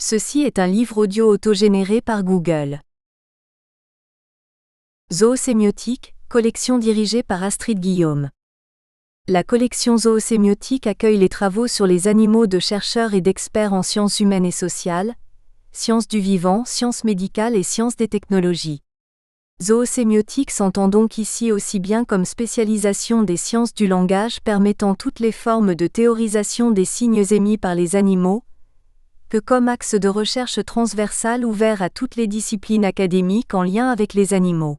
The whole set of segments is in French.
Ceci est un livre audio autogénéré par Google. Zoosémiotique, collection dirigée par Astrid Guillaume. La collection Zoosémiotique accueille les travaux sur les animaux de chercheurs et d'experts en sciences humaines et sociales, sciences du vivant, sciences médicales et sciences des technologies. Zoosémiotique s'entend donc ici aussi bien comme spécialisation des sciences du langage permettant toutes les formes de théorisation des signes émis par les animaux, que comme axe de recherche transversal ouvert à toutes les disciplines académiques en lien avec les animaux.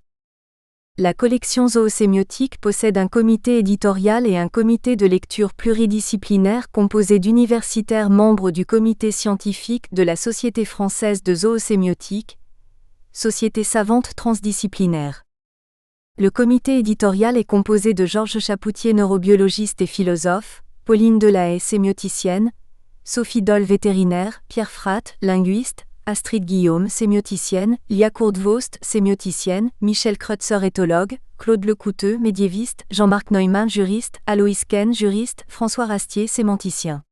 La collection Zoosémiotique possède un comité éditorial et un comité de lecture pluridisciplinaire composé d'universitaires membres du comité scientifique de la Société française de zoosémiotique, société savante transdisciplinaire. Le comité éditorial est composé de Georges Chapoutier, neurobiologiste et philosophe, Pauline Delahaye, sémioticienne, Sophie Doll, vétérinaire, Pierre Fratte, linguiste, Astrid Guillaume, sémioticienne, Lia Courtevost, sémioticienne, Michel Kreutzer, éthologue, Claude Lecouteux, médiéviste, Jean-Marc Neumann, juriste, Aloïs Ken, juriste, François Rastier, sémanticien.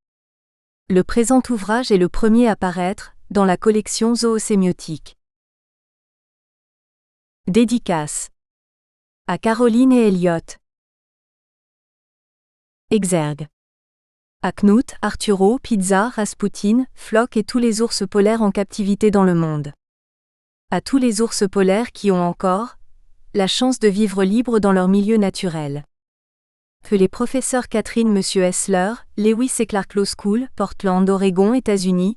Le présent ouvrage est le premier à paraître dans la collection Zoosémiotique. Dédicace à Caroline et Elliot. Exergue à Knut, Arturo, Pizza, Rasputin, Flock et tous les ours polaires en captivité dans le monde. À tous les ours polaires qui ont encore la chance de vivre libres dans leur milieu naturel. Que les professeurs Catherine M. Hessler, Lewis et Clark Law School, Portland, Oregon, États-Unis,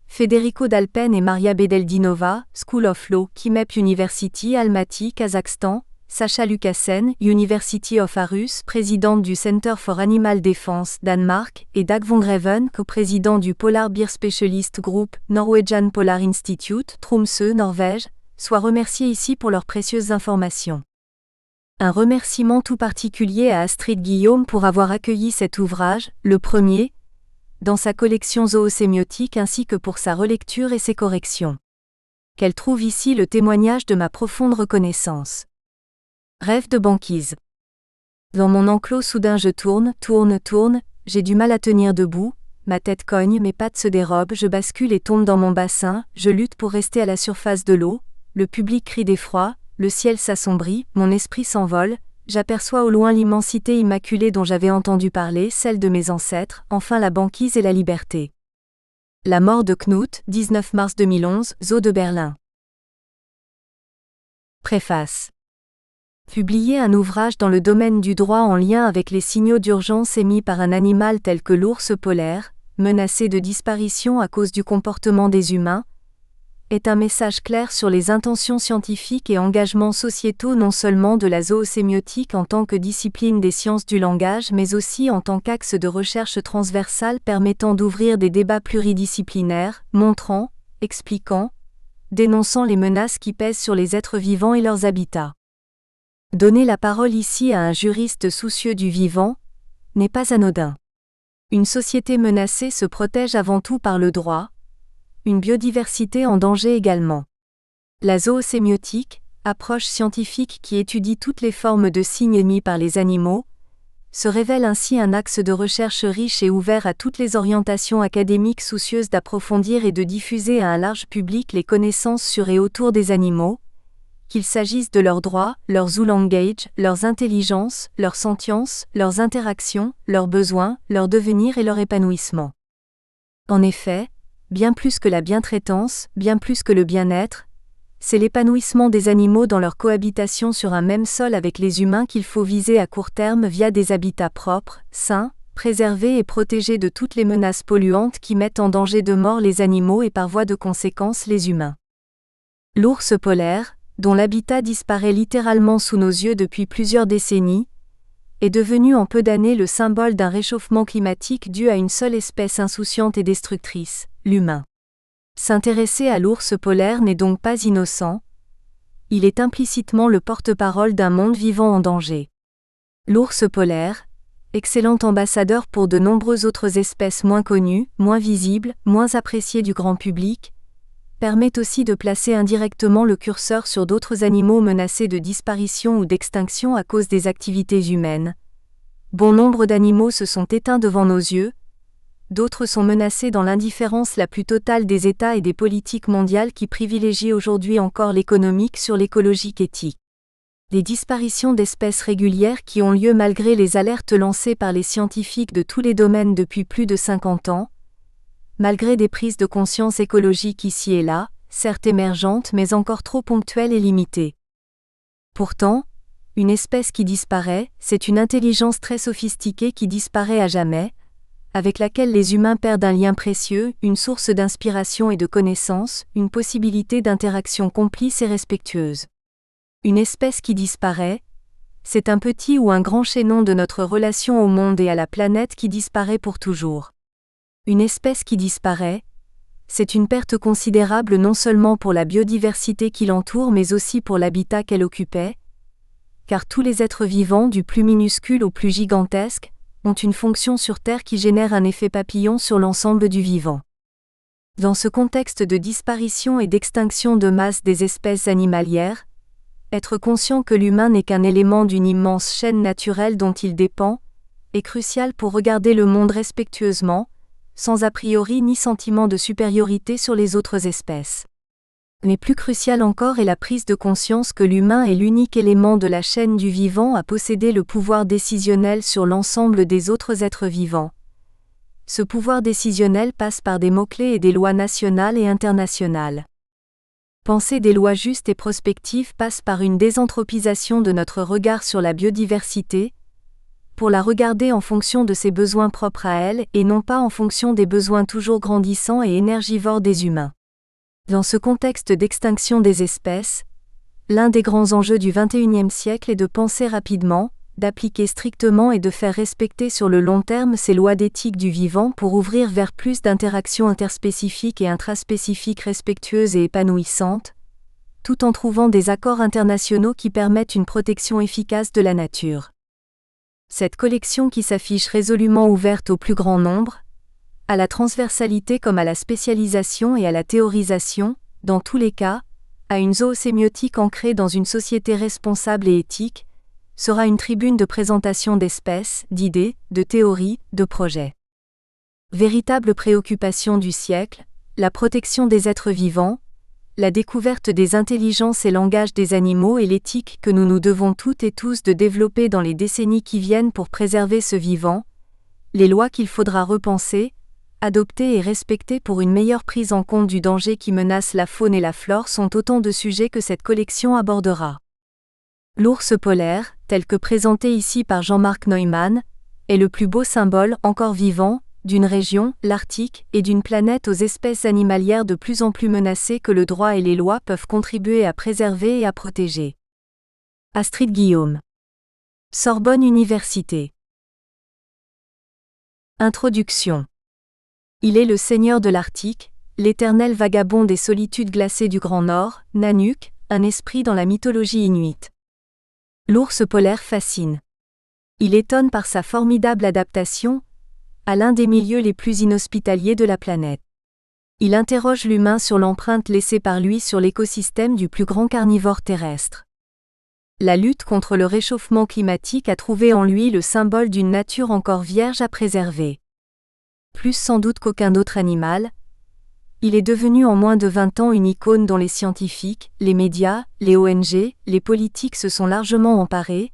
Federico Dalpen et Maria Bedeldinova, School of Law, Kimep University, Almaty, Kazakhstan, Sacha Lucassen, University of Aarhus, présidente du Center for Animal Defense, Danemark, et Dag von Greven, coprésident du Polar Bear Specialist Group, Norwegian Polar Institute, Tromsø, Norvège, soient remerciés ici pour leurs précieuses informations. Un remerciement tout particulier à Astrid Guillaume pour avoir accueilli cet ouvrage, le premier, dans sa collection Zoosémiotique ainsi que pour sa relecture et ses corrections. Qu'elle trouve ici le témoignage de ma profonde reconnaissance. Rêve de banquise. Dans mon enclos soudain je tourne, j'ai du mal à tenir debout, ma tête cogne, mes pattes se dérobent, je bascule et tombe dans mon bassin, je lutte pour rester à la surface de l'eau, le public crie d'effroi, le ciel s'assombrit, mon esprit s'envole, j'aperçois au loin l'immensité immaculée dont j'avais entendu parler, celle de mes ancêtres, enfin la banquise et la liberté. La mort de Knut, 19 mars 2011, Zoo de Berlin. Préface. Publier un ouvrage dans le domaine du droit en lien avec les signaux d'urgence émis par un animal tel que l'ours polaire, menacé de disparition à cause du comportement des humains, est un message clair sur les intentions scientifiques et engagements sociétaux non seulement de la zoosémiotique en tant que discipline des sciences du langage mais aussi en tant qu'axe de recherche transversale permettant d'ouvrir des débats pluridisciplinaires, montrant, expliquant, dénonçant les menaces qui pèsent sur les êtres vivants et leurs habitats. Donner la parole ici à un juriste soucieux du vivant n'est pas anodin. Une société menacée se protège avant tout par le droit, une biodiversité en danger également. La zoosémiotique, approche scientifique qui étudie toutes les formes de signes émis par les animaux, se révèle ainsi un axe de recherche riche et ouvert à toutes les orientations académiques soucieuses d'approfondir et de diffuser à un large public les connaissances sur et autour des animaux, qu'il s'agisse de leurs droits, leur zoo language, leurs intelligences, leur sentience, leurs interactions, leurs besoins, leur devenir et leur épanouissement. En effet, bien plus que la bientraitance, bien plus que le bien-être, c'est l'épanouissement des animaux dans leur cohabitation sur un même sol avec les humains qu'il faut viser à court terme via des habitats propres, sains, préservés et protégés de toutes les menaces polluantes qui mettent en danger de mort les animaux et par voie de conséquence les humains. L'ours polaire, dont l'habitat disparaît littéralement sous nos yeux depuis plusieurs décennies, est devenu en peu d'années le symbole d'un réchauffement climatique dû à une seule espèce insouciante et destructrice, l'humain. S'intéresser à l'ours polaire n'est donc pas innocent, il est implicitement le porte-parole d'un monde vivant en danger. L'ours polaire, excellent ambassadeur pour de nombreuses autres espèces moins connues, moins visibles, moins appréciées du grand public, permet aussi de placer indirectement le curseur sur d'autres animaux menacés de disparition ou d'extinction à cause des activités humaines. Bon nombre d'animaux se sont éteints devant nos yeux, d'autres sont menacés dans l'indifférence la plus totale des États et des politiques mondiales qui privilégient aujourd'hui encore l'économique sur l'écologique éthique. Des disparitions d'espèces régulières qui ont lieu malgré les alertes lancées par les scientifiques de tous les domaines depuis plus de 50 ans, malgré des prises de conscience écologiques ici et là, certes émergentes mais encore trop ponctuelles et limitées. Pourtant, une espèce qui disparaît, c'est une intelligence très sophistiquée qui disparaît à jamais, avec laquelle les humains perdent un lien précieux, une source d'inspiration et de connaissance, une possibilité d'interaction complice et respectueuse. Une espèce qui disparaît, c'est un petit ou un grand chaînon de notre relation au monde et à la planète qui disparaît pour toujours. Une espèce qui disparaît, c'est une perte considérable non seulement pour la biodiversité qui l'entoure mais aussi pour l'habitat qu'elle occupait, car tous les êtres vivants, du plus minuscule au plus gigantesque, ont une fonction sur Terre qui génère un effet papillon sur l'ensemble du vivant. Dans ce contexte de disparition et d'extinction de masse des espèces animalières, être conscient que l'humain n'est qu'un élément d'une immense chaîne naturelle dont il dépend, est crucial pour regarder le monde respectueusement, sans a priori ni sentiment de supériorité sur les autres espèces. Mais plus crucial encore est la prise de conscience que l'humain est l'unique élément de la chaîne du vivant à posséder le pouvoir décisionnel sur l'ensemble des autres êtres vivants. Ce pouvoir décisionnel passe par des mots-clés et des lois nationales et internationales. Penser des lois justes et prospectives passe par une désanthropisation de notre regard sur la biodiversité, pour la regarder en fonction de ses besoins propres à elle et non pas en fonction des besoins toujours grandissants et énergivores des humains. Dans ce contexte d'extinction des espèces, l'un des grands enjeux du XXIe siècle est de penser rapidement, d'appliquer strictement et de faire respecter sur le long terme ces lois d'éthique du vivant pour ouvrir vers plus d'interactions interspécifiques et intraspécifiques respectueuses et épanouissantes, tout en trouvant des accords internationaux qui permettent une protection efficace de la nature. Cette collection qui s'affiche résolument ouverte au plus grand nombre, à la transversalité comme à la spécialisation et à la théorisation, dans tous les cas, à une zoosémiotique ancrée dans une société responsable et éthique, sera une tribune de présentation d'espèces, d'idées, de théories, de projets. Véritable préoccupation du siècle, la protection des êtres vivants, la découverte des intelligences et langages des animaux et l'éthique que nous nous devons toutes et tous de développer dans les décennies qui viennent pour préserver ce vivant, les lois qu'il faudra repenser, adopter et respecter pour une meilleure prise en compte du danger qui menace la faune et la flore sont autant de sujets que cette collection abordera. L'ours polaire, tel que présenté ici par Jean-Marc Neumann, est le plus beau symbole encore vivant d'une région, l'Arctique, et d'une planète aux espèces animalières de plus en plus menacées que le droit et les lois peuvent contribuer à préserver et à protéger. Astrid Guillaume. Sorbonne Université. Introduction. Il est le seigneur de l'Arctique, l'éternel vagabond des solitudes glacées du Grand Nord, Nanuk, un esprit dans la mythologie inuite. L'ours polaire fascine. Il étonne par sa formidable adaptation à l'un des milieux les plus inhospitaliers de la planète. Il interroge l'humain sur l'empreinte laissée par lui sur l'écosystème du plus grand carnivore terrestre. La lutte contre le réchauffement climatique a trouvé en lui le symbole d'une nature encore vierge à préserver. Plus sans doute qu'aucun autre animal, il est devenu en moins de 20 ans une icône dont les scientifiques, les médias, les ONG, les politiques se sont largement emparés,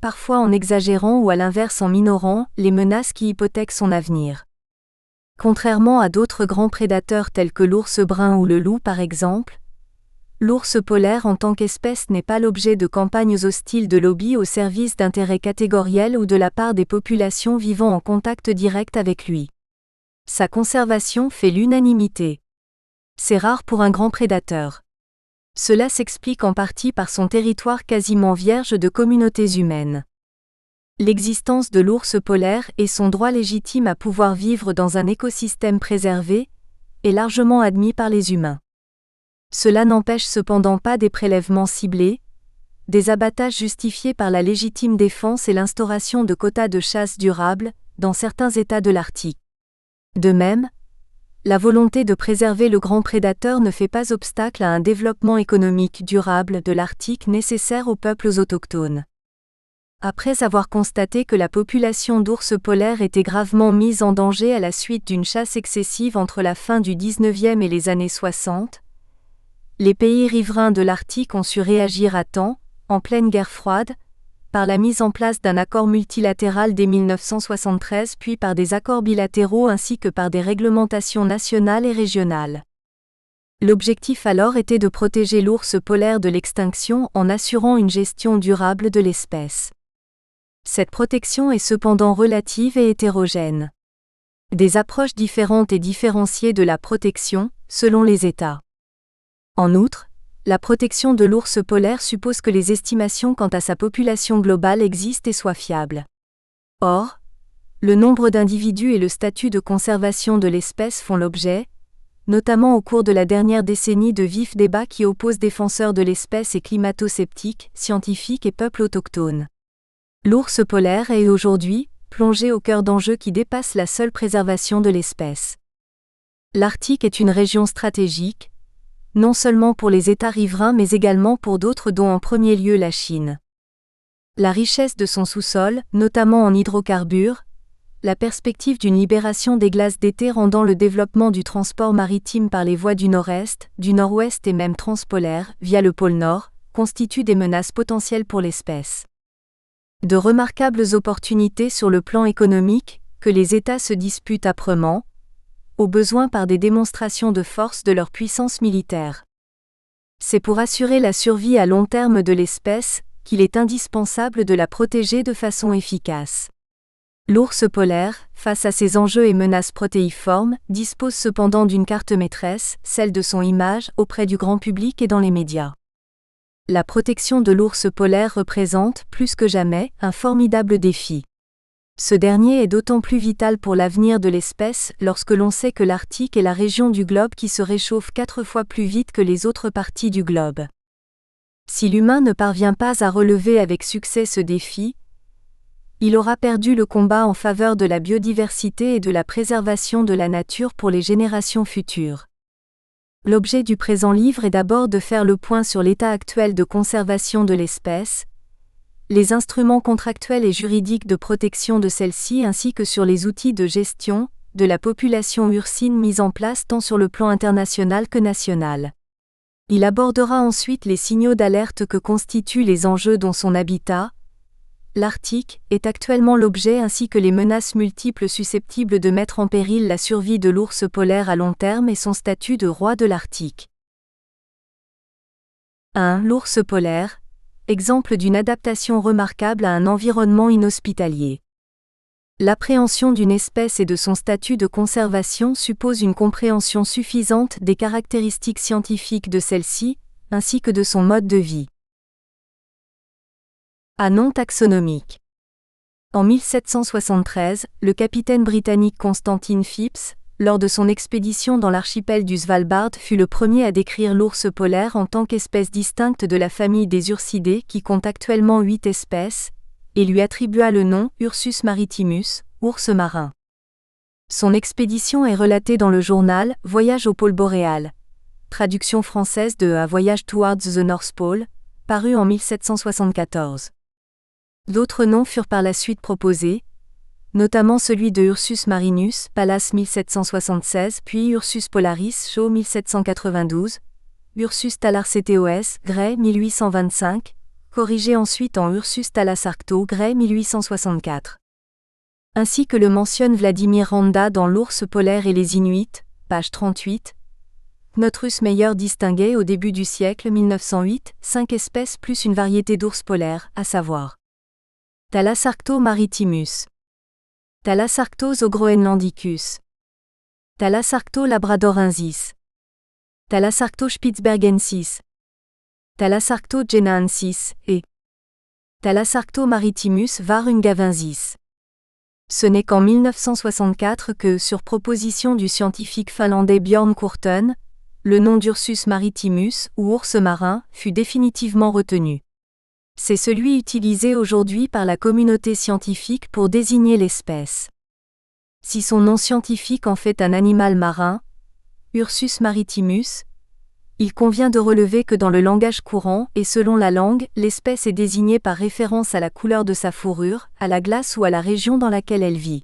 parfois en exagérant ou à l'inverse en minorant les menaces qui hypothèquent son avenir. Contrairement à d'autres grands prédateurs tels que l'ours brun ou le loup par exemple, l'ours polaire en tant qu'espèce n'est pas l'objet de campagnes hostiles de lobby au service d'intérêts catégoriels ou de la part des populations vivant en contact direct avec lui. Sa conservation fait l'unanimité. C'est rare pour un grand prédateur. Cela s'explique en partie par son territoire quasiment vierge de communautés humaines. L'existence de l'ours polaire et son droit légitime à pouvoir vivre dans un écosystème préservé est largement admis par les humains. Cela n'empêche cependant pas des prélèvements ciblés, des abattages justifiés par la légitime défense et l'instauration de quotas de chasse durables dans certains États de l'Arctique. De même, la volonté de préserver le grand prédateur ne fait pas obstacle à un développement économique durable de l'Arctique nécessaire aux peuples autochtones. Après avoir constaté que la population d'ours polaires était gravement mise en danger à la suite d'une chasse excessive entre la fin du XIXe et les années 60, les pays riverains de l'Arctique ont su réagir à temps, en pleine guerre froide, par la mise en place d'un accord multilatéral dès 1973 puis par des accords bilatéraux ainsi que par des réglementations nationales et régionales. L'objectif alors était de protéger l'ours polaire de l'extinction en assurant une gestion durable de l'espèce. Cette protection est cependant relative et hétérogène. Des approches différentes et différenciées de la protection, selon les États. En outre, la protection de l'ours polaire suppose que les estimations quant à sa population globale existent et soient fiables. Or, le nombre d'individus et le statut de conservation de l'espèce font l'objet, notamment au cours de la dernière décennie, de vifs débats qui opposent défenseurs de l'espèce et climato-sceptiques, scientifiques et peuples autochtones. L'ours polaire est aujourd'hui plongé au cœur d'enjeux qui dépassent la seule préservation de l'espèce. L'Arctique est une région stratégique, non seulement pour les États riverains mais également pour d'autres dont en premier lieu la Chine. La richesse de son sous-sol, notamment en hydrocarbures, la perspective d'une libération des glaces d'été rendant le développement du transport maritime par les voies du nord-est, du nord-ouest et même transpolaire, via le pôle Nord, constituent des menaces potentielles pour l'espèce. De remarquables opportunités sur le plan économique, que les États se disputent âprement, au besoin par des démonstrations de force de leur puissance militaire. C'est pour assurer la survie à long terme de l'espèce qu'il est indispensable de la protéger de façon efficace. L'ours polaire, face à ces enjeux et menaces protéiformes, dispose cependant d'une carte maîtresse, celle de son image, auprès du grand public et dans les médias. La protection de l'ours polaire représente, plus que jamais, un formidable défi. Ce dernier est d'autant plus vital pour l'avenir de l'espèce lorsque l'on sait que l'Arctique est la région du globe qui se réchauffe 4 fois plus vite que les autres parties du globe. Si l'humain ne parvient pas à relever avec succès ce défi, il aura perdu le combat en faveur de la biodiversité et de la préservation de la nature pour les générations futures. L'objet du présent livre est d'abord de faire le point sur l'état actuel de conservation de l'espèce, les instruments contractuels et juridiques de protection de celle-ci ainsi que sur les outils de gestion de la population ursine mis en place tant sur le plan international que national. Il abordera ensuite les signaux d'alerte que constituent les enjeux dont son habitat, l'Arctique, est actuellement l'objet ainsi que les menaces multiples susceptibles de mettre en péril la survie de l'ours polaire à long terme et son statut de roi de l'Arctique. 1. L'ours polaire, exemple d'une adaptation remarquable à un environnement inhospitalier. L'appréhension d'une espèce et de son statut de conservation suppose une compréhension suffisante des caractéristiques scientifiques de celle-ci, ainsi que de son mode de vie. À nom taxonomique. En 1773, le capitaine britannique Constantine Phipps, lors de son expédition dans l'archipel du Svalbard, fut le premier à décrire l'ours polaire en tant qu'espèce distincte de la famille des ursidés qui compte actuellement 8 espèces, et lui attribua le nom Ursus maritimus, ours marin. Son expédition est relatée dans le journal Voyage au pôle boréal, traduction française de A Voyage Towards the North Pole, paru en 1774. D'autres noms furent par la suite proposés, notamment celui de Ursus marinus, Pallas 1776, puis Ursus polaris, Shaw 1792, Ursus thalarcéteos, Gray 1825, corrigé ensuite en Ursus thalassarcto, Gray 1864. Ainsi que le mentionne Vladimir Randa dans L'ours polaire et les Inuits, page 38. Notrus Meyer distinguait au début du siècle 1908 5 espèces plus une variété d'ours polaires, à savoir Thalassarcto maritimus, Thalassarctos ogroenlandicus, Thalassarcto labradorensis, Thalassarcto spitzbergensis, Thalassarcto genaensis et Thalassarcto maritimus varungavensis. Ce n'est qu'en 1964 que, sur proposition du scientifique finlandais Björn Kurten, le nom d'Ursus maritimus, ou ours marin, fut définitivement retenu. C'est celui utilisé aujourd'hui par la communauté scientifique pour désigner l'espèce. Si son nom scientifique en fait un animal marin, Ursus maritimus, Il convient de relever que dans le langage courant et selon la langue, l'espèce est désignée par référence à la couleur de sa fourrure, à la glace ou à la région dans laquelle elle vit.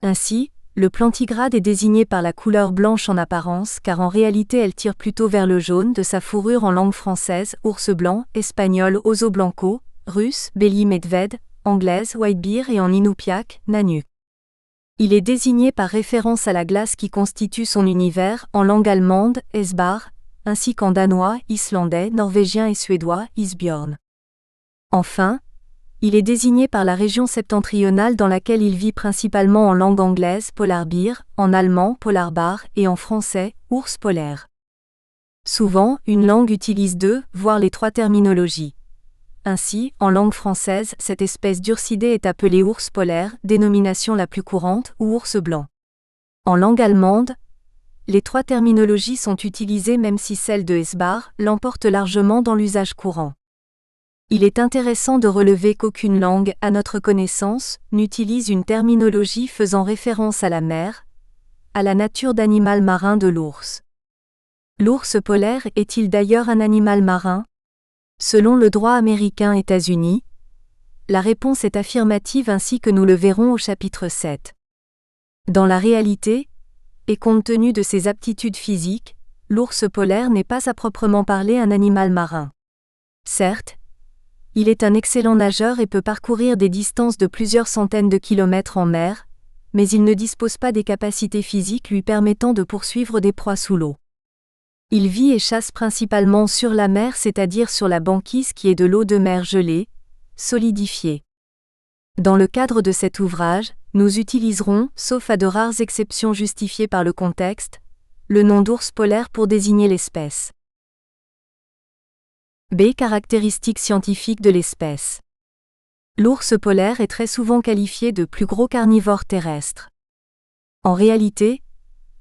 Ainsi, le plantigrade est désigné par la couleur blanche en apparence car en réalité elle tire plutôt vers le jaune de sa fourrure en langue française, ours blanc, espagnol oso blanco, russe, béli medved, anglaise whitebear et en inupiaq, nanuk. Il est désigné par référence à la glace qui constitue son univers en langue allemande, esbar, ainsi qu'en danois, islandais, norvégien et suédois, isbjörn. Enfin, il est désigné par la région septentrionale dans laquelle il vit principalement en langue anglaise, polarbear, en allemand, polarbar et en français, ours polaire. Souvent, une langue utilise deux, voire les trois terminologies. Ainsi, en langue française, cette espèce d'ursidé est appelée ours polaire, dénomination la plus courante, ou ours blanc. En langue allemande, les trois terminologies sont utilisées même si celle de esbar l'emporte largement dans l'usage courant. Il est intéressant de relever qu'aucune langue, à notre connaissance, n'utilise une terminologie faisant référence à la mer, à la nature d'animal marin de l'ours. L'ours polaire est-il d'ailleurs un animal marin ? Selon le droit américain États-Unis, la réponse est affirmative ainsi que nous le verrons au chapitre 7. Dans la réalité, et compte tenu de ses aptitudes physiques, l'ours polaire n'est pas à proprement parler un animal marin. Certes, il est un excellent nageur et peut parcourir des distances de plusieurs centaines de kilomètres en mer, mais il ne dispose pas des capacités physiques lui permettant de poursuivre des proies sous l'eau. Il vit et chasse principalement sur la mer, c'est-à-dire sur la banquise qui est de l'eau de mer gelée, solidifiée. Dans le cadre de cet ouvrage, nous utiliserons, sauf à de rares exceptions justifiées par le contexte, le nom d'ours polaire pour désigner l'espèce. B. Caractéristiques scientifiques de l'espèce. L'ours polaire est très souvent qualifié de plus gros carnivore terrestre. En réalité,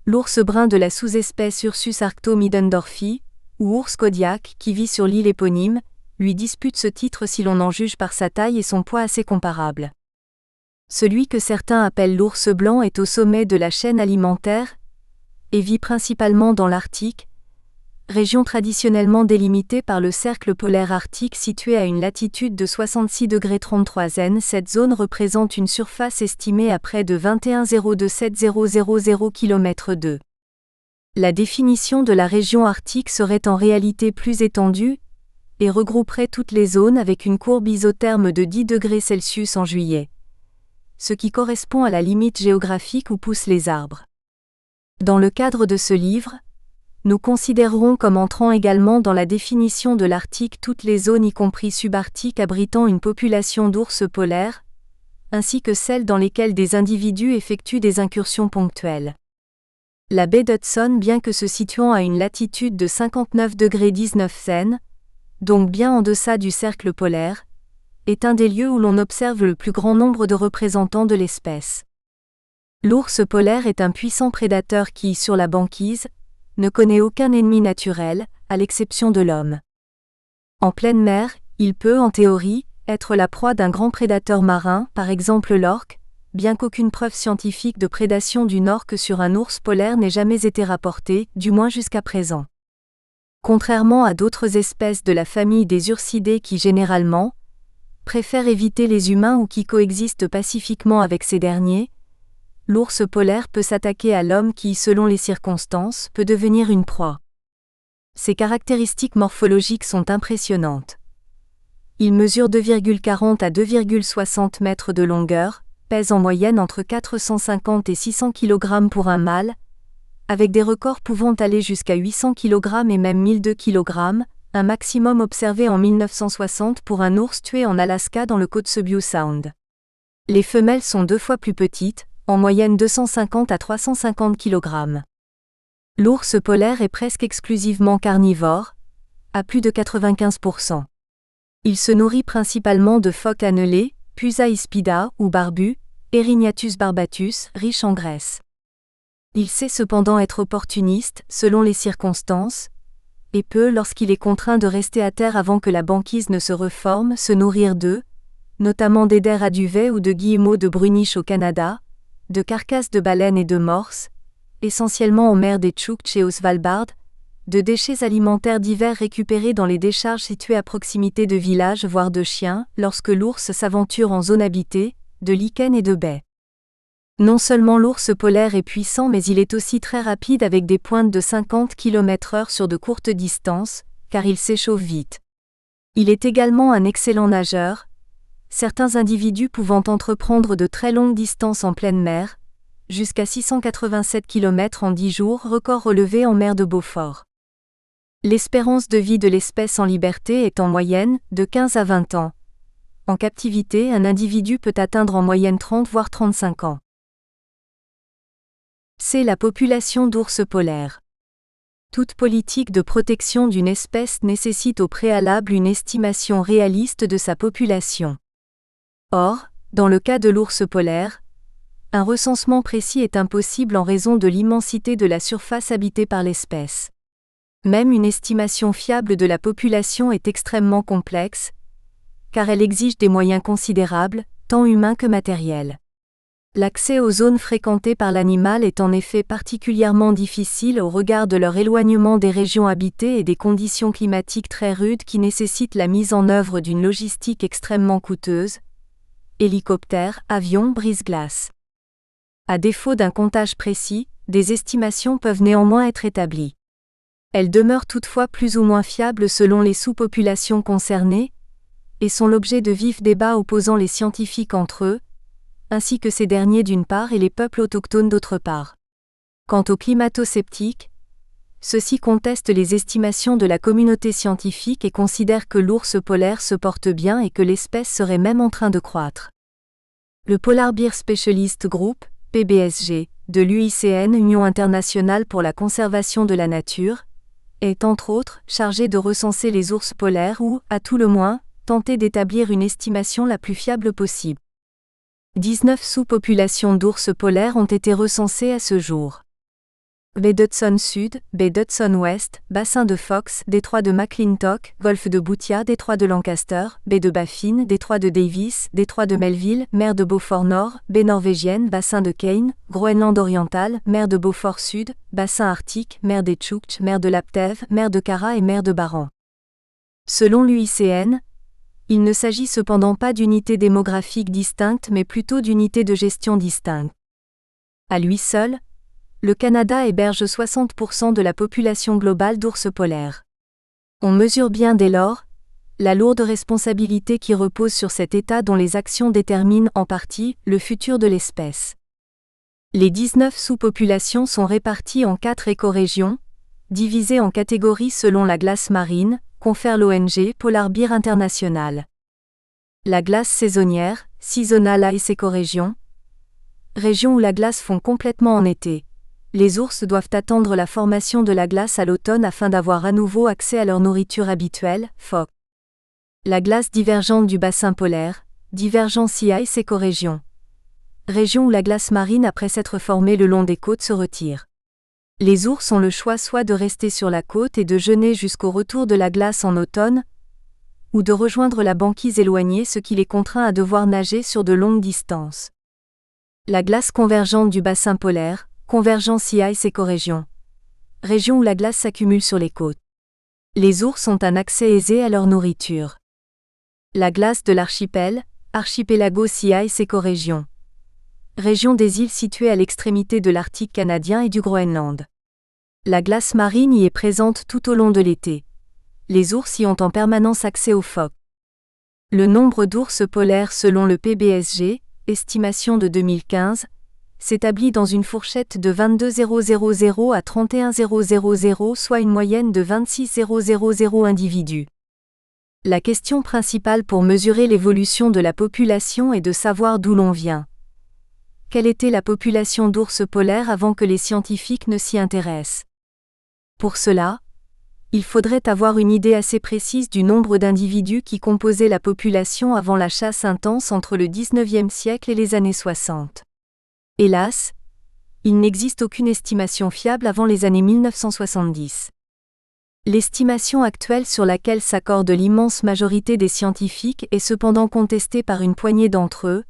l'ours brun de la sous-espèce Ursus arcto-middendorfi, ou ours kodiak, qui vit sur l'île éponyme, lui dispute ce titre si l'on en juge par sa taille et son poids assez comparables. Celui que certains appellent l'ours blanc est au sommet de la chaîne alimentaire et vit principalement dans l'Arctique, région traditionnellement délimitée par le cercle polaire arctique situé à une latitude de 66°33 N. Cette zone représente une surface estimée à près de 21,02700 km². La définition de la région arctique serait en réalité plus étendue et regrouperait toutes les zones avec une courbe isotherme de 10 degrés Celsius en juillet, ce qui correspond à la limite géographique où poussent les arbres. Dans le cadre de ce livre, nous considérerons comme entrant également dans la définition de l'Arctique toutes les zones y compris subarctiques abritant une population d'ours polaires, ainsi que celles dans lesquelles des individus effectuent des incursions ponctuelles. La baie d'Hudson, bien que se situant à une latitude de 59°19 N, donc bien en deçà du cercle polaire, est un des lieux où l'on observe le plus grand nombre de représentants de l'espèce. L'ours polaire est un puissant prédateur qui, sur la banquise, ne connaît aucun ennemi naturel, à l'exception de l'homme. En pleine mer, il peut, en théorie, être la proie d'un grand prédateur marin, par exemple l'orque, bien qu'aucune preuve scientifique de prédation d'une orque sur un ours polaire n'ait jamais été rapportée, du moins jusqu'à présent. Contrairement à d'autres espèces de la famille des ursidés qui généralement préfèrent éviter les humains ou qui coexistent pacifiquement avec ces derniers, l'ours polaire peut s'attaquer à l'homme qui, selon les circonstances, peut devenir une proie. Ses caractéristiques morphologiques sont impressionnantes. Il mesure 2,40 à 2,60 mètres de longueur, pèse en moyenne entre 450 et 600 kg pour un mâle, avec des records pouvant aller jusqu'à 800 kg et même 1002 kg, un maximum observé en 1960 pour un ours tué en Alaska dans le Kotzebue Sound. Les femelles sont 2 fois plus petites, en moyenne 250 à 350 kg. L'ours polaire est presque exclusivement carnivore, à plus de 95%. Il se nourrit principalement de phoques annelés, Pusa hispida ou barbu, Erignathus barbatus, riche en graisse. Il sait cependant être opportuniste, selon les circonstances, et peut, lorsqu'il est contraint de rester à terre avant que la banquise ne se reforme, se nourrir d'œufs, notamment d'eider à duvet ou de guillemots de bruniche au Canada, de carcasses de baleines et de morses, essentiellement en mer des Tchouktches et au Svalbard, de déchets alimentaires divers récupérés dans les décharges situées à proximité de villages voire de chiens, lorsque l'ours s'aventure en zone habitée, de lichens et de baies. Non seulement l'ours polaire est puissant mais il est aussi très rapide avec des pointes de 50 km/h sur de courtes distances, car il s'échauffe vite. Il est également un excellent nageur, certains individus pouvant entreprendre de très longues distances en pleine mer, jusqu'à 687 km en 10 jours, record relevé en mer de Beaufort. L'espérance de vie de l'espèce en liberté est en moyenne de 15 à 20 ans. En captivité, un individu peut atteindre en moyenne 30 voire 35 ans. C'est la population d'ours polaires. Toute politique de protection d'une espèce nécessite au préalable une estimation réaliste de sa population. Or, dans le cas de l'ours polaire, un recensement précis est impossible en raison de l'immensité de la surface habitée par l'espèce. Même une estimation fiable de la population est extrêmement complexe, car elle exige des moyens considérables, tant humains que matériels. L'accès aux zones fréquentées par l'animal est en effet particulièrement difficile au regard de leur éloignement des régions habitées et des conditions climatiques très rudes qui nécessitent la mise en œuvre d'une logistique extrêmement coûteuse. Hélicoptères, avions, brise-glace. À défaut d'un comptage précis, des estimations peuvent néanmoins être établies. Elles demeurent toutefois plus ou moins fiables selon les sous-populations concernées, et sont l'objet de vifs débats opposant les scientifiques entre eux, ainsi que ces derniers d'une part et les peuples autochtones d'autre part. Quant aux climato-sceptiques, ceux-ci contestent les estimations de la communauté scientifique et considèrent que l'ours polaire se porte bien et que l'espèce serait même en train de croître. Le Polar Bear Specialist Group, PBSG, de l'UICN Union internationale pour la conservation de la nature, est entre autres chargé de recenser les ours polaires ou, à tout le moins, tenter d'établir une estimation la plus fiable possible. 19 sous-populations d'ours polaires ont été recensées à ce jour. Baie d'Hudson Sud, baie d'Hudson Ouest, bassin de Fox, détroit de McClintock, golfe de Boothia, détroit de Lancaster, baie de Baffin, détroit de Davis, détroit de Melville, mer de Beaufort Nord, baie norvégienne, bassin de Kane, Groenland oriental, mer de Beaufort Sud, bassin arctique, mer des Tchouktches, mer de Laptev, mer de Kara et mer de Barents. Selon l'UICN, il ne s'agit cependant pas d'unités démographiques distinctes mais plutôt d'unités de gestion distinctes. À lui seul, le Canada héberge 60% de la population globale d'ours polaires. On mesure bien dès lors la lourde responsabilité qui repose sur cet État dont les actions déterminent en partie le futur de l'espèce. Les 19 sous-populations sont réparties en 4 écorégions, divisées en catégories selon la glace marine, confère l'ONG Polar Bear International. La glace saisonnière, Seasonal Ice Ecoregion. Région où la glace fond complètement en été. Les ours doivent attendre la formation de la glace à l'automne afin d'avoir à nouveau accès à leur nourriture habituelle, phoque. La glace divergente du bassin polaire, Divergence Ice Ecoregion. Région où la glace marine après s'être formée le long des côtes se retire. Les ours ont le choix soit de rester sur la côte et de jeûner jusqu'au retour de la glace en automne, ou de rejoindre la banquise éloignée, ce qui les contraint à devoir nager sur de longues distances. La glace convergente du bassin polaire, Convergence Ice Ecoregion. Région où la glace s'accumule sur les côtes. Les ours ont un accès aisé à leur nourriture. La glace de l'archipel, Archipelagos Ice Ecoregion. Région des îles situées à l'extrémité de l'Arctique canadien et du Groenland. La glace marine y est présente tout au long de l'été. Les ours y ont en permanence accès aux phoques. Le nombre d'ours polaires selon le PBSG, estimation de 2015, s'établit dans une fourchette de 22,000 à 31,000, soit une moyenne de 26,000 individus. La question principale pour mesurer l'évolution de la population est de savoir d'où l'on vient. Quelle était la population d'ours polaires avant que les scientifiques ne s'y intéressent? Pour cela, il faudrait avoir une idée assez précise du nombre d'individus qui composaient la population avant la chasse intense entre le XIXe siècle et les années 60. Hélas, il n'existe aucune estimation fiable avant les années 1970. L'estimation actuelle sur laquelle s'accorde l'immense majorité des scientifiques est cependant contestée par une poignée d'entre eux,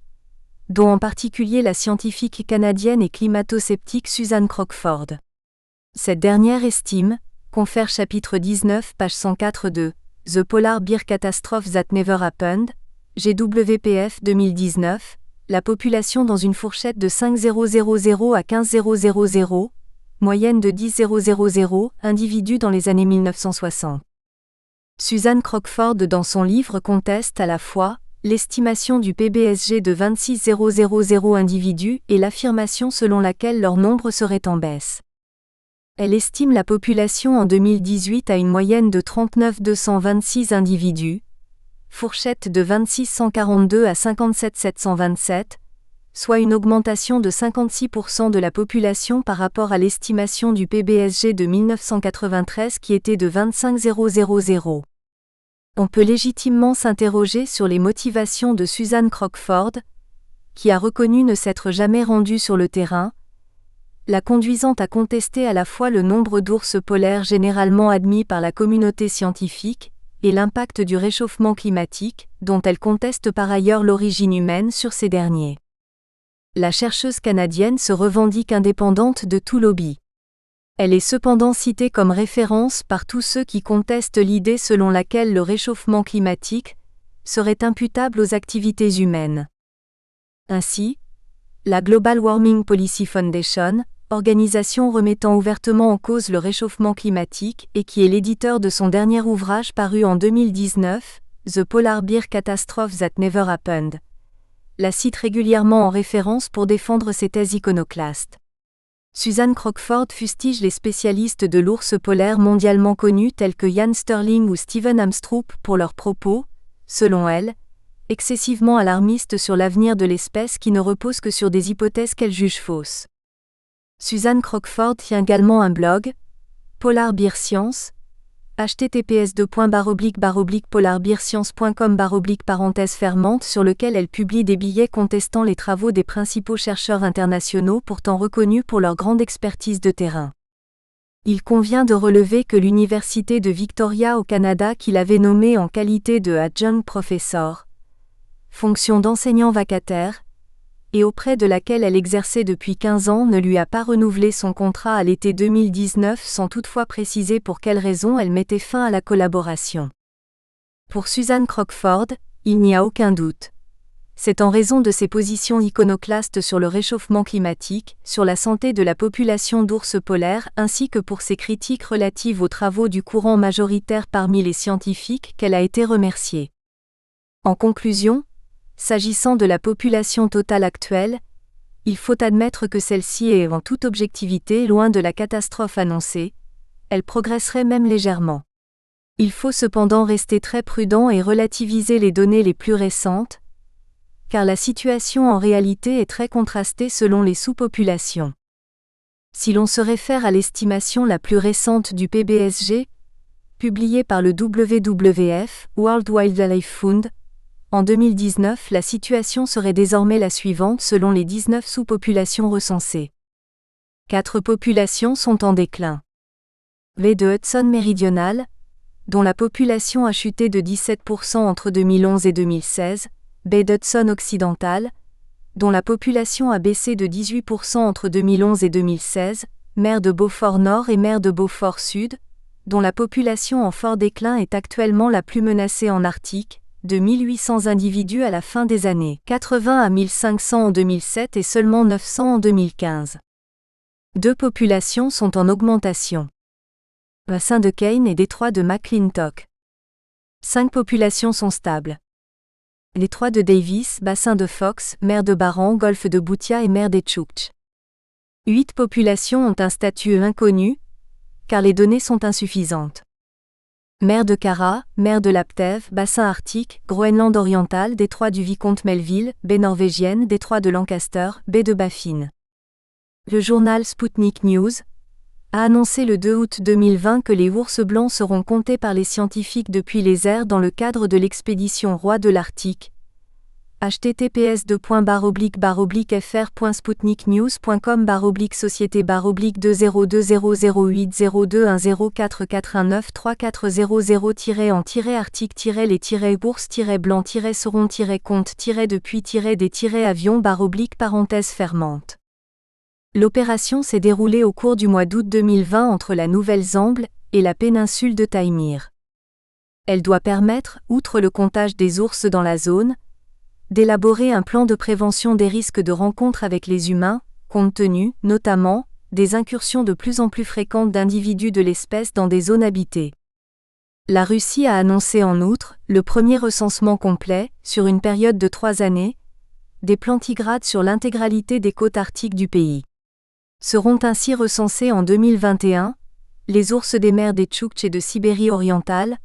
dont en particulier la scientifique canadienne et climato-sceptique Susan Crockford. Cette dernière estime Confère chapitre 19 page 104 The Polar Bear Catastrophe That Never Happened, GWPF 2019, la population dans une fourchette de 5,000 à 15,000, moyenne de 10,000 individus dans les années 1960. Susan Crockford dans son livre conteste à la fois l'estimation du PBSG de 26,000 individus et l'affirmation selon laquelle leur nombre serait en baisse. Elle estime la population en 2018 à une moyenne de 39,226 individus, fourchette de 26,142 à 57,727, soit une augmentation de 56% de la population par rapport à l'estimation du PBSG de 1993 qui était de 25,000. On peut légitimement s'interroger sur les motivations de Susan Crockford, qui a reconnu ne s'être jamais rendue sur le terrain, la conduisant à contester à la fois le nombre d'ours polaires généralement admis par la communauté scientifique et l'impact du réchauffement climatique, dont elle conteste par ailleurs l'origine humaine sur ces derniers. La chercheuse canadienne se revendique indépendante de tout lobby. Elle est cependant citée comme référence par tous ceux qui contestent l'idée selon laquelle le réchauffement climatique serait imputable aux activités humaines. Ainsi, la Global Warming Policy Foundation, organisation remettant ouvertement en cause le réchauffement climatique et qui est l'éditeur de son dernier ouvrage paru en 2019, The Polar Bear Catastrophe That Never Happened, la cite régulièrement en référence pour défendre ses thèses iconoclastes. Susan Crockford fustige les spécialistes de l'ours polaire mondialement connus tels que Ian Sterling ou Stephen Amstrup pour leurs propos, selon elle, excessivement alarmistes sur l'avenir de l'espèce qui ne repose que sur des hypothèses qu'elle juge fausses. Susan Crockford tient également un blog, Polar Bear Science, https://polarbearscience.com// sur lequel elle publie des billets contestant les travaux des principaux chercheurs internationaux pourtant reconnus pour leur grande expertise de terrain. Il convient de relever que l'Université de Victoria au Canada qui l'avait nommée en qualité de adjunct professor, fonction d'enseignant vacataire, et auprès de laquelle elle exerçait depuis 15 ans ne lui a pas renouvelé son contrat à l'été 2019 sans toutefois préciser pour quelles raisons elle mettait fin à la collaboration. Pour Susan Crockford, il n'y a aucun doute. C'est en raison de ses positions iconoclastes sur le réchauffement climatique, sur la santé de la population d'ours polaires ainsi que pour ses critiques relatives aux travaux du courant majoritaire parmi les scientifiques qu'elle a été remerciée. En conclusion, s'agissant de la population totale actuelle, il faut admettre que celle-ci est en toute objectivité loin de la catastrophe annoncée, elle progresserait même légèrement. Il faut cependant rester très prudent et relativiser les données les plus récentes, car la situation en réalité est très contrastée selon les sous-populations. Si l'on se réfère à l'estimation la plus récente du PBSG, publiée par le WWF, World Wildlife Fund, en 2019, la situation serait désormais la suivante selon les 19 sous-populations recensées. 4 populations sont en déclin. V de Hudson méridionale, dont la population a chuté de 17% entre 2011 et 2016, baie d'Hudson occidentale, dont la population a baissé de 18% entre 2011 et 2016, mer de Beaufort Nord et mer de Beaufort Sud, dont la population en fort déclin est actuellement la plus menacée en Arctique, de 1800 individus à la fin des années 80 à 1500 en 2007 et seulement 900 en 2015. 2 populations sont en augmentation. Bassin de Kane et détroit de McClintock. 5 populations sont stables. Détroit de Davis, bassin de Fox, mer de Barents, golfe de Boothia et mer des Tchouktches. 8 populations ont un statut inconnu, car les données sont insuffisantes. Mer de Kara, mer de Laptev, bassin arctique, Groenland oriental, détroit du Vicomte Melville, baie norvégienne, détroit de Lancaster, baie de Baffin. Le journal Sputnik News a annoncé le 2 août 2020 que les ours blancs seront comptés par les scientifiques depuis les airs dans le cadre de l'expédition Roi de l'Arctique. https://société-barre-2000080-3409-34000-des-avions-parenthèse fermante. L'opération s'est déroulée au cours du mois d'août 2020 entre la Nouvelle-Zambie et la péninsule de Taïmyr. Elle doit permettre, outre le comptage des ours dans la zone, d'élaborer un plan de prévention des risques de rencontre avec les humains, compte tenu, notamment, des incursions de plus en plus fréquentes d'individus de l'espèce dans des zones habitées. La Russie a annoncé en outre le premier recensement complet, sur une période de 3 années, des plantigrades sur l'intégralité des côtes arctiques du pays. Seront ainsi recensés en 2021 les ours des mers des Tchoukts et de Sibérie orientale,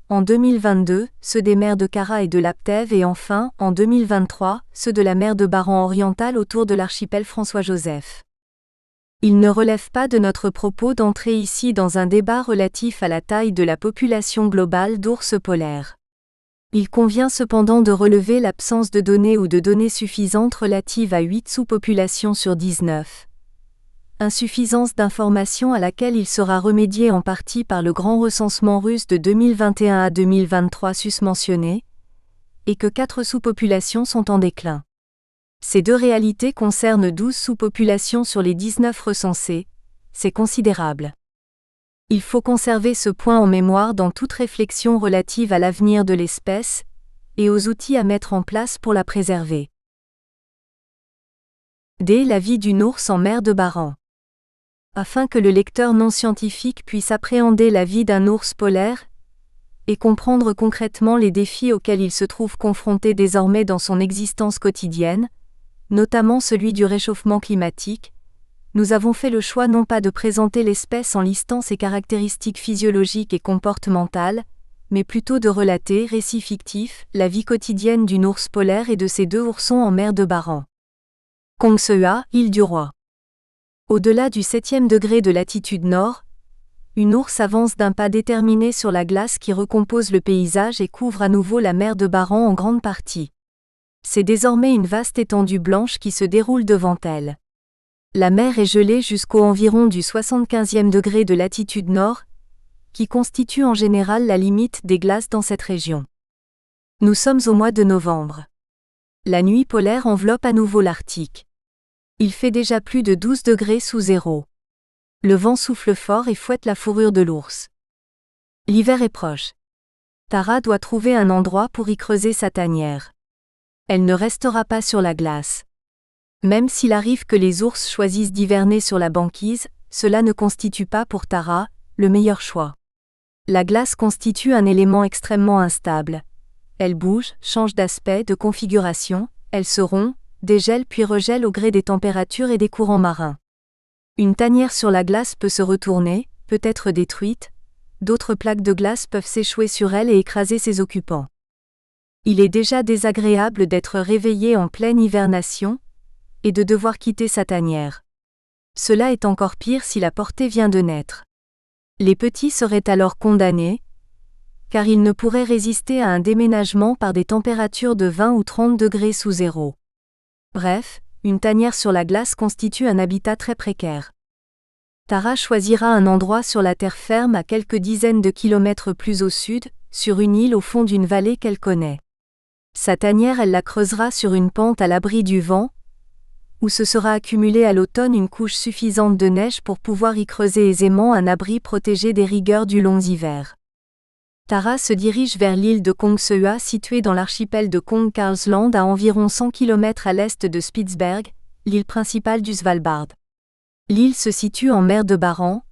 en 2022 ceux des mers de Kara et de Laptev et enfin, en 2023, ceux de la mer de Barents orientale autour de l'archipel François-Joseph. Il ne relève pas de notre propos d'entrer ici dans un débat relatif à la taille de la population globale d'ours polaires. Il convient cependant de relever l'absence de données ou de données suffisantes relatives à 8 sous-populations sur 19. Insuffisance d'information à laquelle il sera remédié en partie par le grand recensement russe de 2021 à 2023 susmentionné, et que 4 sous-populations sont en déclin. Ces deux réalités concernent 12 sous-populations sur les 19 recensées, c'est considérable. Il faut conserver ce point en mémoire dans toute réflexion relative à l'avenir de l'espèce, et aux outils à mettre en place pour la préserver. D. La vie d'une ours en mer de Barents. Afin que le lecteur non scientifique puisse appréhender la vie d'un ours polaire et comprendre concrètement les défis auxquels il se trouve confronté désormais dans son existence quotidienne, notamment celui du réchauffement climatique, nous avons fait le choix non pas de présenter l'espèce en listant ses caractéristiques physiologiques et comportementales, mais plutôt de relater, récit fictif, la vie quotidienne d'une ours polaire et de ses 2 oursons en mer de Barents. Kongseua, île du Roi. Au-delà du 7e degré de latitude nord, une ours avance d'un pas déterminé sur la glace qui recompose le paysage et couvre à nouveau la mer de Barents en grande partie. C'est désormais une vaste étendue blanche qui se déroule devant elle. La mer est gelée jusqu'au environ du 75e degré de latitude nord, qui constitue en général la limite des glaces dans cette région. Nous sommes au mois de novembre. La nuit polaire enveloppe à nouveau l'Arctique. Il fait déjà plus de 12 degrés sous zéro. Le vent souffle fort et fouette la fourrure de l'ours. L'hiver est proche. Tara doit trouver un endroit pour y creuser sa tanière. Elle ne restera pas sur la glace. Même s'il arrive que les ours choisissent d'hiverner sur la banquise, cela ne constitue pas pour Tara le meilleur choix. La glace constitue un élément extrêmement instable. Elle bouge, change d'aspect, de configuration, elle se rompt, dégèle puis regèle au gré des températures et des courants marins. Une tanière sur la glace peut se retourner, peut être détruite, d'autres plaques de glace peuvent s'échouer sur elle et écraser ses occupants. Il est déjà désagréable d'être réveillé en pleine hivernation et de devoir quitter sa tanière. Cela est encore pire si la portée vient de naître. Les petits seraient alors condamnés, car ils ne pourraient résister à un déménagement par des températures de 20 ou 30 degrés sous zéro. Bref, une tanière sur la glace constitue un habitat très précaire. Tara choisira un endroit sur la terre ferme à quelques dizaines de kilomètres plus au sud, sur une île au fond d'une vallée qu'elle connaît. Sa tanière, elle la creusera sur une pente à l'abri du vent, où se sera accumulée à l'automne une couche suffisante de neige pour pouvoir y creuser aisément un abri protégé des rigueurs du long hiver. Tara se dirige vers l'île de Kongseua située dans l'archipel de Kong Karlsland à environ 100 km à l'est de Spitsberg, l'île principale du Svalbard. L'île se situe en mer de Barents,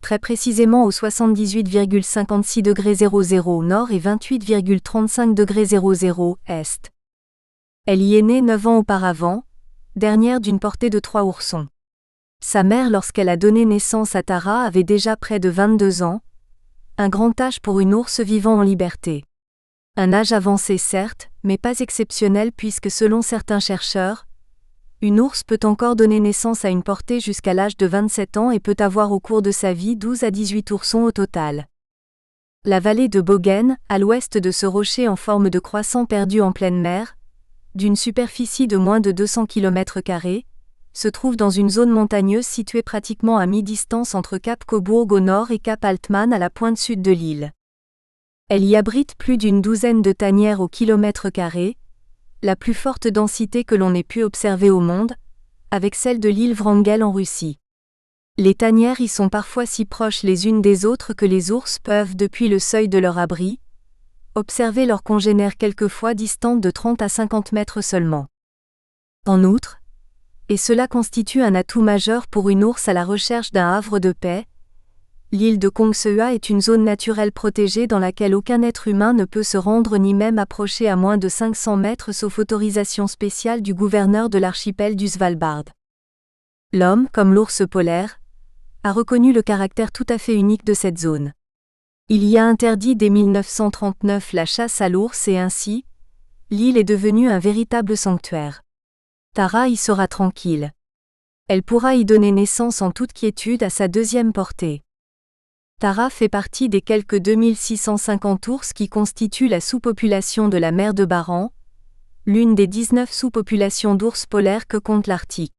très précisément au 78,56 degrés 00 nord et 28,35 degrés 00 est. Elle y est née 9 ans auparavant, dernière d'une portée de 3 oursons. Sa mère, lorsqu'elle a donné naissance à Tara, avait déjà près de 22 ans, un grand âge pour une ours vivant en liberté. Un âge avancé certes, mais pas exceptionnel puisque selon certains chercheurs, une ours peut encore donner naissance à une portée jusqu'à l'âge de 27 ans et peut avoir au cours de sa vie 12 à 18 oursons au total. La vallée de Bogen, à l'ouest de ce rocher en forme de croissant perdu en pleine mer, d'une superficie de moins de 200 km², se trouve dans une zone montagneuse située pratiquement à mi-distance entre Cap Cobourg au nord et Cap Altman à la pointe sud de l'île. Elle y abrite plus d'une douzaine de tanières au kilomètre-carré, la plus forte densité que l'on ait pu observer au monde, avec celle de l'île Wrangel en Russie. Les tanières y sont parfois si proches les unes des autres que les ours peuvent, depuis le seuil de leur abri, observer leurs congénères quelquefois distantes de 30 à 50 mètres seulement. En outre, et cela constitue un atout majeur pour une ours à la recherche d'un havre de paix, l'île de Kongshua est une zone naturelle protégée dans laquelle aucun être humain ne peut se rendre ni même approcher à moins de 500 mètres sauf autorisation spéciale du gouverneur de l'archipel du Svalbard. L'homme, comme l'ours polaire, a reconnu le caractère tout à fait unique de cette zone. Il y a interdit dès 1939 la chasse à l'ours et ainsi, l'île est devenue un véritable sanctuaire. Tara y sera tranquille. Elle pourra y donner naissance en toute quiétude à sa deuxième portée. Tara fait partie des quelques 2650 ours qui constituent la sous-population de la mer de Barents, l'une des 19 sous-populations d'ours polaires que compte l'Arctique.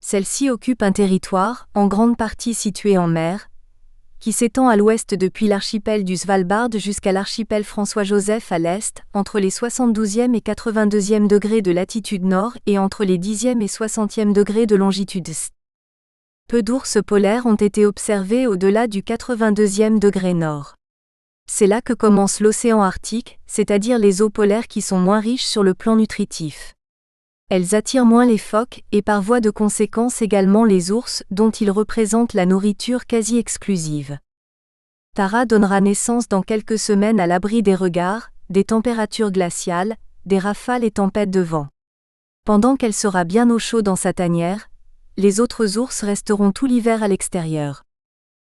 Celle-ci occupe un territoire, en grande partie situé en mer, qui s'étend à l'ouest depuis l'archipel du Svalbard jusqu'à l'archipel François-Joseph à l'est, entre les 72e et 82e degrés de latitude nord et entre les 10e et 60e degrés de longitude est. Peu d'ours polaires ont été observés au-delà du 82e degré nord. C'est là que commence l'océan Arctique, c'est-à-dire les eaux polaires qui sont moins riches sur le plan nutritif. Elles attirent moins les phoques et par voie de conséquence également les ours dont ils représentent la nourriture quasi exclusive. Tara donnera naissance dans quelques semaines à l'abri des regards, des températures glaciales, des rafales et tempêtes de vent. Pendant qu'elle sera bien au chaud dans sa tanière, les autres ours resteront tout l'hiver à l'extérieur.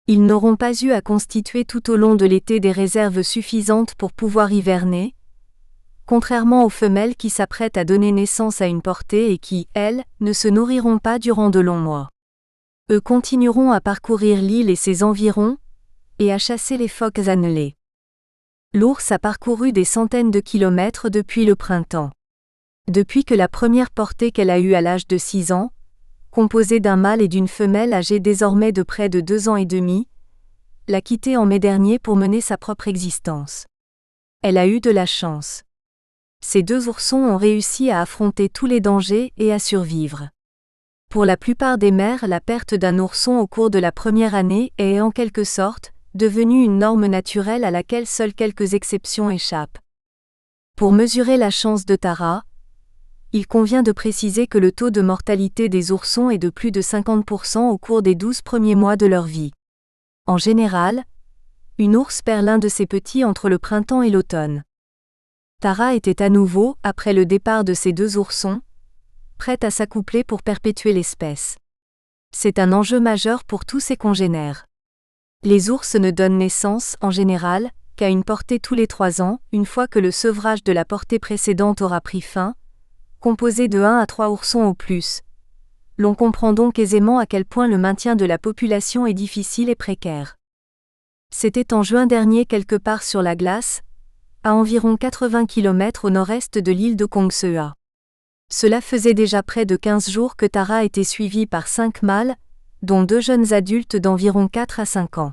Ils n'auront pas eu à constituer tout au long de l'été des réserves suffisantes pour pouvoir hiverner, contrairement aux femelles qui s'apprêtent à donner naissance à une portée et qui, elles, ne se nourriront pas durant de longs mois. Eux continueront à parcourir l'île et ses environs, et à chasser les phoques annelés. L'ours a parcouru des centaines de kilomètres depuis le printemps. Depuis que la première portée qu'elle a eue à l'âge de 6 ans, composée d'un mâle et d'une femelle âgée désormais de près de 2 ans et demi, l'a quittée en mai dernier pour mener sa propre existence. Elle a eu de la chance. Ces deux oursons ont réussi à affronter tous les dangers et à survivre. Pour la plupart des mères, la perte d'un ourson au cours de la première année est en quelque sorte devenue une norme naturelle à laquelle seules quelques exceptions échappent. Pour mesurer la chance de Tara, il convient de préciser que le taux de mortalité des oursons est de plus de 50% au cours des 12 premiers mois de leur vie. En général, une ours perd l'un de ses petits entre le printemps et l'automne. Tara était à nouveau, après le départ de ses deux oursons, prête à s'accoupler pour perpétuer l'espèce. C'est un enjeu majeur pour tous ses congénères. Les ours ne donnent naissance, en général, qu'à une portée tous les 3 ans, une fois que le sevrage de la portée précédente aura pris fin, composé de 1 à 3 oursons au plus. L'on comprend donc aisément à quel point le maintien de la population est difficile et précaire. C'était en juin dernier quelque part sur la glace, à environ 80 km au nord-est de l'île de Kongshua. Cela faisait déjà près de 15 jours que Tara était suivie par 5 mâles, dont 2 jeunes adultes d'environ 4 à 5 ans.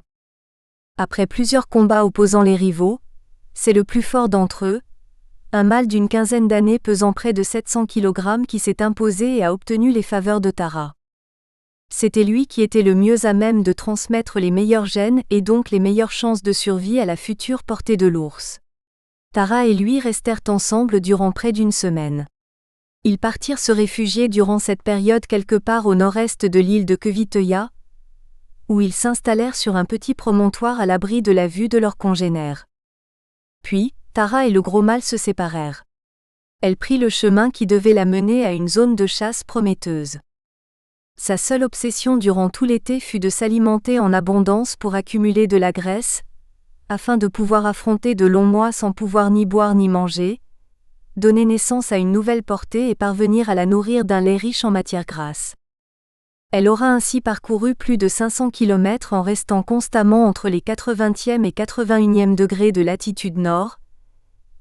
Après plusieurs combats opposant les rivaux, c'est le plus fort d'entre eux, un mâle d'une quinzaine d'années pesant près de 700 kg qui s'est imposé et a obtenu les faveurs de Tara. C'était lui qui était le mieux à même de transmettre les meilleurs gènes et donc les meilleures chances de survie à la future portée de l'ours. Tara et lui restèrent ensemble durant près d'une semaine. Ils partirent se réfugier durant cette période quelque part au nord-est de l'île de Kviteøya, où ils s'installèrent sur un petit promontoire à l'abri de la vue de leurs congénères. Puis, Tara et le gros mâle se séparèrent. Elle prit le chemin qui devait la mener à une zone de chasse prometteuse. Sa seule obsession durant tout l'été fut de s'alimenter en abondance pour accumuler de la graisse, afin de pouvoir affronter de longs mois sans pouvoir ni boire ni manger, donner naissance à une nouvelle portée et parvenir à la nourrir d'un lait riche en matières grasses. Elle aura ainsi parcouru plus de 500 km en restant constamment entre les 80e et 81e degrés de latitude nord,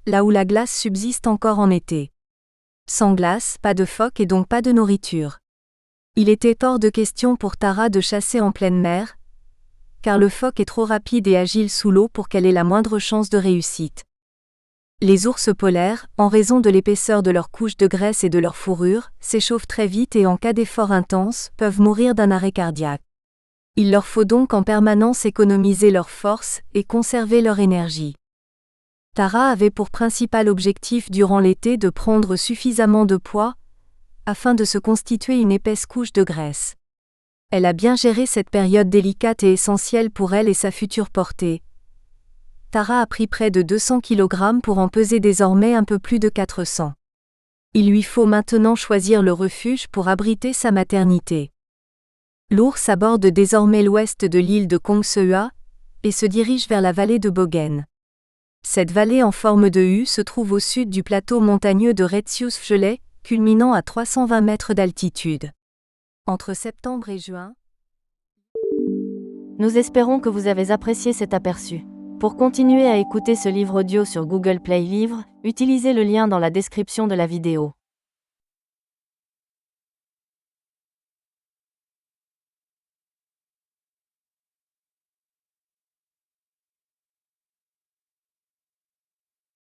là où la glace subsiste encore en été. Sans glace, pas de phoques et donc pas de nourriture. Il était hors de question pour Tara de chasser en pleine mer, car le phoque est trop rapide et agile sous l'eau pour qu'elle ait la moindre chance de réussite. Les ours polaires, en raison de l'épaisseur de leur couche de graisse et de leur fourrure, s'échauffent très vite et en cas d'effort intense, peuvent mourir d'un arrêt cardiaque. Il leur faut donc en permanence économiser leurs forces et conserver leur énergie. Tara avait pour principal objectif durant l'été de prendre suffisamment de poids, afin de se constituer une épaisse couche de graisse. Elle a bien géré cette période délicate et essentielle pour elle et sa future portée. Tara a pris près de 200 kg pour en peser désormais un peu plus de 400. Il lui faut maintenant choisir le refuge pour abriter sa maternité. L'ours aborde désormais l'ouest de l'île de Kongseua et se dirige vers la vallée de Bogen. Cette vallée en forme de U se trouve au sud du plateau montagneux de Retziusfjellet, culminant à 320 mètres d'altitude. Entre septembre et juin, nous espérons que vous avez apprécié cet aperçu. Pour continuer à écouter ce livre audio sur Google Play Livres, utilisez le lien dans la description de la vidéo.